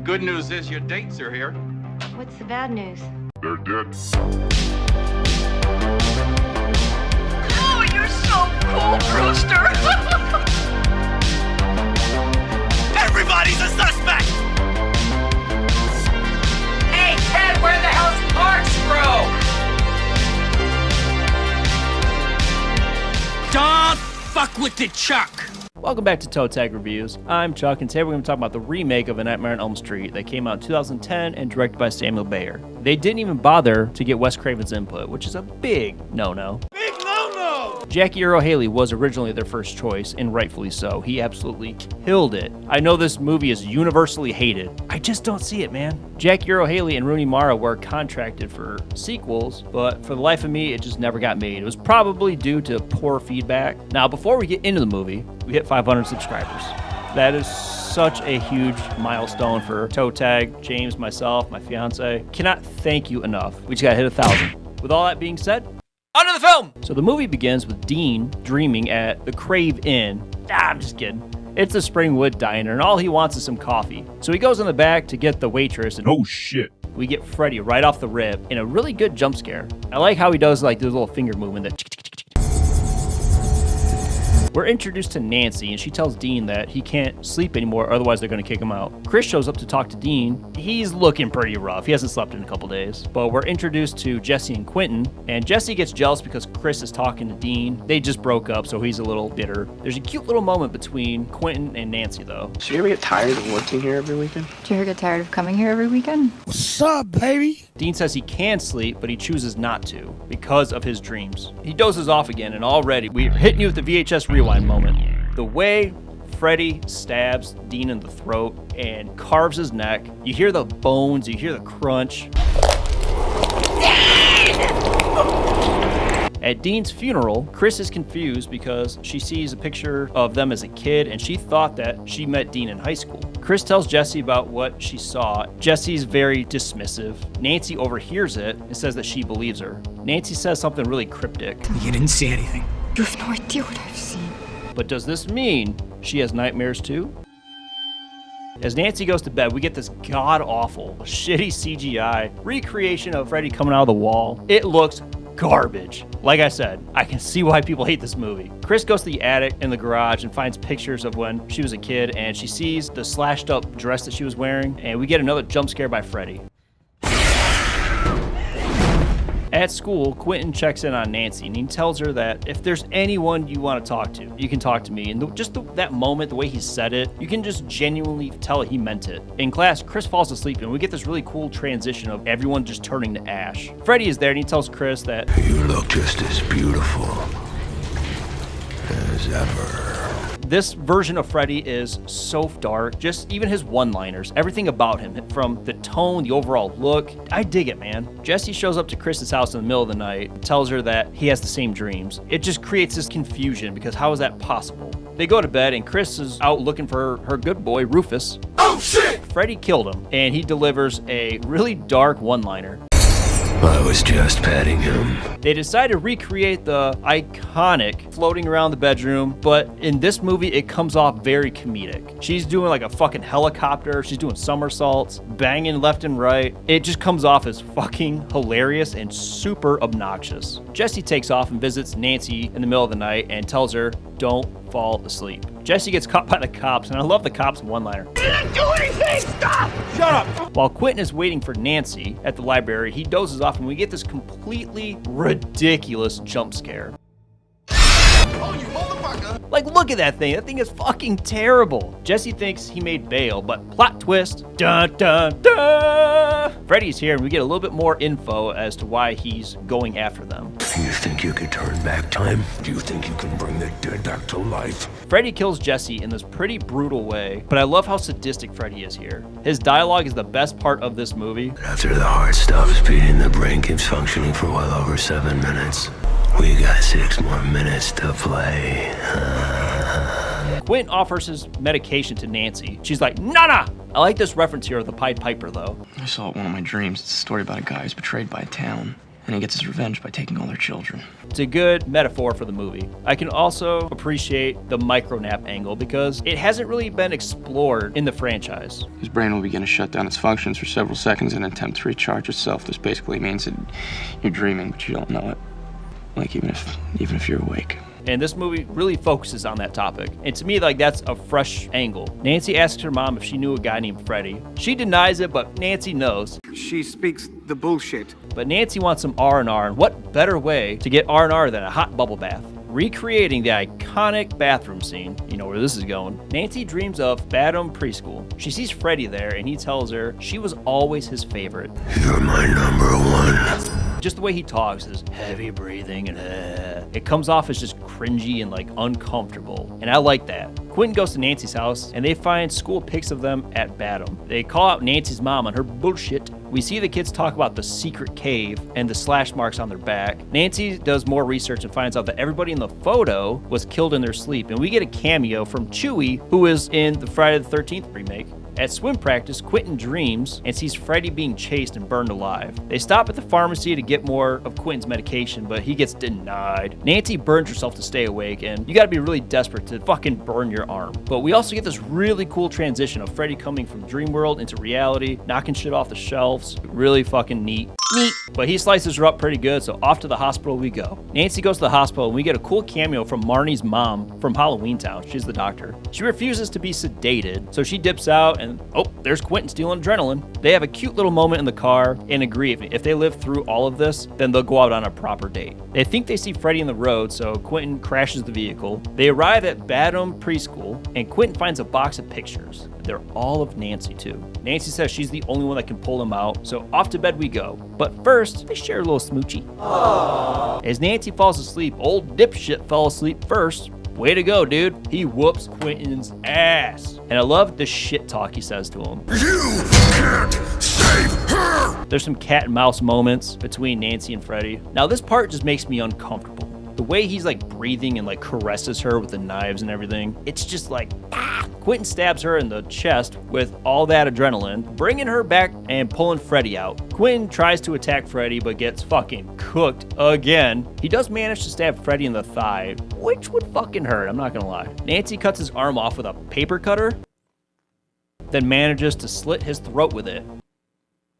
good news is your dates are here. What's the bad news? They're dead. Oh, you're so cool, Brewster! Everybody's a suspect! Hey, Ted, where the hell's Corkscrew? Don't fuck with the Chuck! Welcome back to Toe Tag Reviews. I'm Chuck, and today we're going to talk about the remake of A Nightmare on Elm Street that came out in 2010 and directed by Samuel Bayer. They didn't even bother to get Wes Craven's input, which is a big no-no. Big no-no! Jackie Earle Haley was originally their first choice, and rightfully so. He absolutely killed it. I know this movie is universally hated. I just don't see it, man. Jackie Earle Haley and Rooney Mara were contracted for sequels, but for the life of me, it just never got made. It was probably due to poor feedback. Now, before we get into the movie, we hit 500 subscribers. That is such a huge milestone for Toe Tag, James, myself, my fiance. Cannot thank you enough. We just got to hit 1,000. With all that being said, onto the film! So the movie begins with Dean dreaming at the Crave Inn. I'm just kidding. It's a Springwood diner, and all he wants is some coffee. So he goes in the back to get the waitress, and Oh shit. we get Freddy right off the rip in a really good jump scare. I like how he does like this little finger movement that We're introduced to Nancy, and she tells Dean that he can't sleep anymore, otherwise they're going to kick him out. Chris shows up to talk to Dean. He's looking pretty rough. He hasn't slept in a couple days. But we're introduced to Jesse and Quentin, and Jesse gets jealous because Chris is talking to Dean. They just broke up, so he's a little bitter. There's a cute little moment between Quentin and Nancy, though. So you ever get tired of working here every weekend? Do you ever get tired of coming here every weekend? What's up, baby? Dean says he can sleep, but he chooses not to because of his dreams. He dozes off again, and already we're hitting you with the VHS rewind moment. The way Freddy stabs Dean in the throat and carves his neck, you hear the bones, you hear the crunch. At Dean's funeral, Chris is confused because she sees a picture of them as a kid and she thought that she met Dean in high school. Chris tells Jesse about what she saw. Jesse's very dismissive. Nancy overhears it and says that she believes her. Nancy says something really cryptic. You didn't see anything. You have no idea what I've seen. But does this mean she has nightmares too? As Nancy goes to bed, we get this god-awful, shitty CGI recreation of Freddy coming out of the wall. It looks garbage. Like I said, I can see why people hate this movie. Chris goes to the attic in the garage and finds pictures of when she was a kid, and she sees the slashed up dress that she was wearing, and we get another jump scare by Freddy. At school, Quentin checks in on Nancy, and he tells her that if there's anyone you want to talk to, you can talk to me. And that moment, the way he said it, you can just genuinely tell he meant it. In class, Chris falls asleep, and we get this really cool transition of everyone just turning to ash. Freddy is there, and he tells Chris that You look just as beautiful as ever. this version of Freddy is so dark. Just even his one-liners, everything about him, from the tone, the overall look. I dig it, man. Jesse shows up to Chris's house in the middle of the night, tells her that he has the same dreams. It just creates this confusion because how is that possible? They go to bed and Chris is out looking for her good boy, Rufus. Oh shit! Freddy killed him, and he delivers a really dark one-liner. I was just patting him. They decided to recreate the iconic floating around the bedroom, but in this movie, it comes off very comedic. She's doing like a fucking helicopter. She's doing somersaults, banging left and right. It just comes off as fucking hilarious and super obnoxious. Jesse takes off and visits Nancy in the middle of the night and tells her, don't fall asleep. Jesse gets caught by the cops, and I love the cops' one-liner. Didn't do anything! Stop! Shut up! While Quentin is waiting for Nancy at the library, he dozes off and we get this completely ridiculous jump scare. Oh, you motherfucker! Like, look at that thing. That thing is fucking terrible. Jesse thinks he made bail, but plot twist. Dun dun dun! Freddy's here, and we get a little bit more info as to why he's going after them. You think you could turn back time? Do you think you can bring the dead back to life? Freddy kills Jesse in this pretty brutal way, but I love how sadistic Freddy is here. His dialogue is the best part of this movie. After the heart stops beating, the brain keeps functioning for well over 7 minutes. We got 6 more minutes to play. Quentin offers his medication to Nancy. She's like, nah. I like this reference here of the Pied Piper, though. I saw it in one of my dreams. It's a story about a guy who's betrayed by a town. and he gets his revenge by taking all their children. It's a good metaphor for the movie. I can also appreciate the micronap angle because it hasn't really been explored in the franchise. His brain will begin to shut down its functions for several seconds in an attempt to recharge itself. This basically means that you're dreaming, but you don't know it. Like, even if you're awake. And this movie really focuses on that topic. And to me, like, that's a fresh angle. Nancy asks her mom if she knew a guy named Freddy. She denies it, but Nancy knows. She speaks the bullshit. But Nancy wants some R&R, and what better way to get R&R than a hot bubble bath? Recreating the iconic bathroom scene, you know where this is going, Nancy dreams of Badham Preschool. She sees Freddy there, and he tells her she was always his favorite. You're my number one. Just the way he talks is heavy breathing and it comes off as just cringy and like uncomfortable. And I like that. Quentin goes to Nancy's house and they find school pics of them at Badham. They call out Nancy's mom on her bullshit. We see the kids talk about the secret cave and the slash marks on their back. Nancy does more research and finds out that everybody in the photo was killed in their sleep. And we get a cameo from Chewie, who is in the Friday the 13th remake. At swim practice, Quentin dreams and sees Freddy being chased and burned alive. They stop at the pharmacy to get more of Quentin's medication, but he gets denied. Nancy burns herself to stay awake, and you gotta be really desperate to fucking burn your arm. But we also get this really cool transition of Freddy coming from dream world into reality, knocking shit off the shelves. Really fucking neat. But he slices her up pretty good, so off to the hospital we go. Nancy goes to the hospital and we get a cool cameo from Marnie's mom from Halloween Town. She's the doctor. She refuses to be sedated, so she dips out and oh, there's Quentin stealing adrenaline. They have a cute little moment in the car and agree if they live through all of this, then they'll go out on a proper date. They think they see Freddy in the road, so Quentin crashes the vehicle. They arrive at Badham Preschool and Quentin finds a box of pictures. They're all of Nancy too. Nancy says she's the only one that can pull them out, so off to bed we go. But first, they share a little smoochie. Aww. As Nancy falls asleep, old dipshit fell asleep first. Way to go, dude. He whoops Quentin's ass. And I love the shit talk he says to him. You can't save her! There's some cat and mouse moments between Nancy and Freddy. Now this part just makes me uncomfortable. The way he's like breathing and like caresses her with the knives and everything, it's just like, ah! Quentin stabs her in the chest with all that adrenaline, bringing her back and pulling Freddy out. Quentin tries to attack Freddy but gets fucking cooked again. He does manage to stab Freddy in the thigh, which would fucking hurt, I'm not gonna lie. Nancy cuts his arm off with a paper cutter, then manages to slit his throat with it.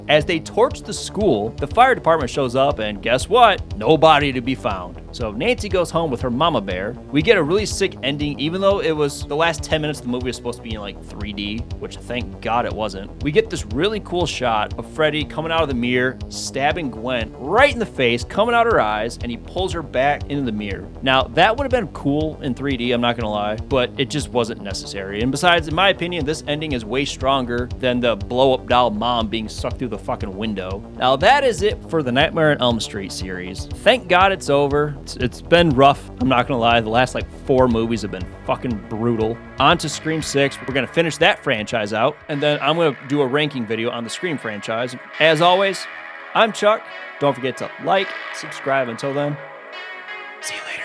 As they torch the school, the fire department shows up and guess what? Nobody to be found. So Nancy goes home with her mama bear. We get a really sick ending, even though it was the last 10 minutes of the movie was supposed to be in like 3D, which thank God it wasn't. We get this really cool shot of Freddy coming out of the mirror, stabbing Gwen right in the face, coming out her eyes, and he pulls her back into the mirror. Now, that would have been cool in 3D, I'm not gonna lie, but it just wasn't necessary. And besides, in my opinion, this ending is way stronger than the blow-up doll mom being sucked through the fucking window. Now that is it for the Nightmare on Elm Street series. Thank God it's over. It's been rough, I'm not gonna lie. The last like 4 movies have been fucking brutal. On to Scream 6. We're gonna finish that franchise out, and then I'm gonna do a ranking video on the Scream franchise. As always, I'm Chuck. Don't forget to like, subscribe. Until then, see you later.